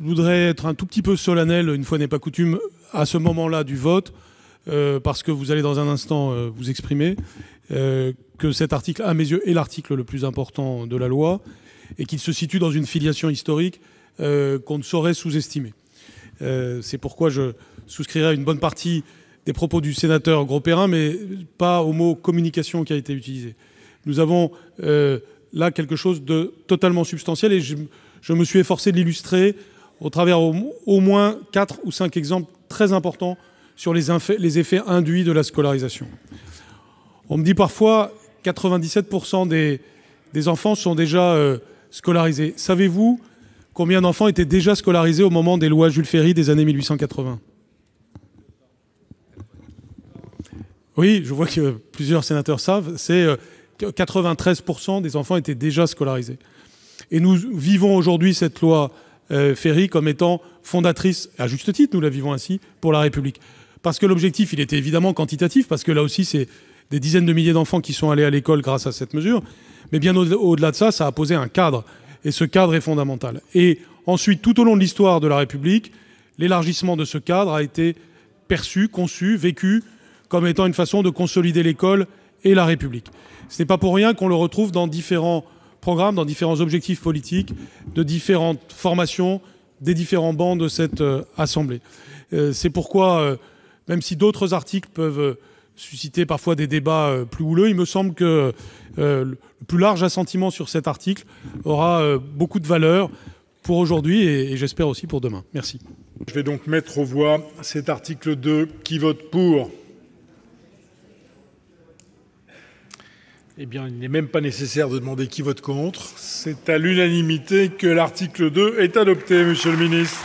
Je voudrais être un tout petit peu solennel, une fois n'est pas coutume, à ce moment-là du vote, parce que vous allez dans un instant vous exprimer, que cet article, à mes yeux, est l'article le plus important de la loi et qu'il se situe dans une filiation historique qu'on ne saurait sous-estimer. C'est pourquoi je souscrirai à une bonne partie des propos du sénateur Grosperrin, mais pas au mot « communication » qui a été utilisé. Nous avons là quelque chose de totalement substantiel et je me suis efforcé de l'illustrer au travers au moins 4 ou 5 exemples très importants sur les effets induits de la scolarisation. On me dit parfois 97% des enfants sont déjà scolarisés. Savez-vous combien d'enfants étaient déjà scolarisés au moment des lois Jules Ferry des années 1880 ? Oui, je vois que plusieurs sénateurs savent, c'est 93% des enfants étaient déjà scolarisés. Et nous vivons aujourd'hui cette loi Ferry comme étant fondatrice, à juste titre, nous la vivons ainsi, pour la République. Parce que l'objectif, il était évidemment quantitatif, parce que là aussi, c'est des dizaines de milliers d'enfants qui sont allés à l'école grâce à cette mesure. Mais bien au-delà de ça, ça a posé un cadre. Et ce cadre est fondamental. Et ensuite, tout au long de l'histoire de la République, l'élargissement de ce cadre a été perçu, conçu, vécu comme étant une façon de consolider l'école et la République. Ce n'est pas pour rien qu'on le retrouve dans différents programmes, dans différents objectifs politiques, de différentes formations, des différents bancs de cette Assemblée. C'est pourquoi, même si d'autres articles peuvent susciter parfois des débats plus houleux, il me semble que le plus large assentiment sur cet article aura beaucoup de valeur pour aujourd'hui et j'espère aussi pour demain. Merci. Je vais donc mettre aux voix cet article 2. Qui vote pour ? Eh bien, il n'est même pas nécessaire de demander qui vote contre. C'est à l'unanimité que l'article 2 est adopté, Monsieur le ministre.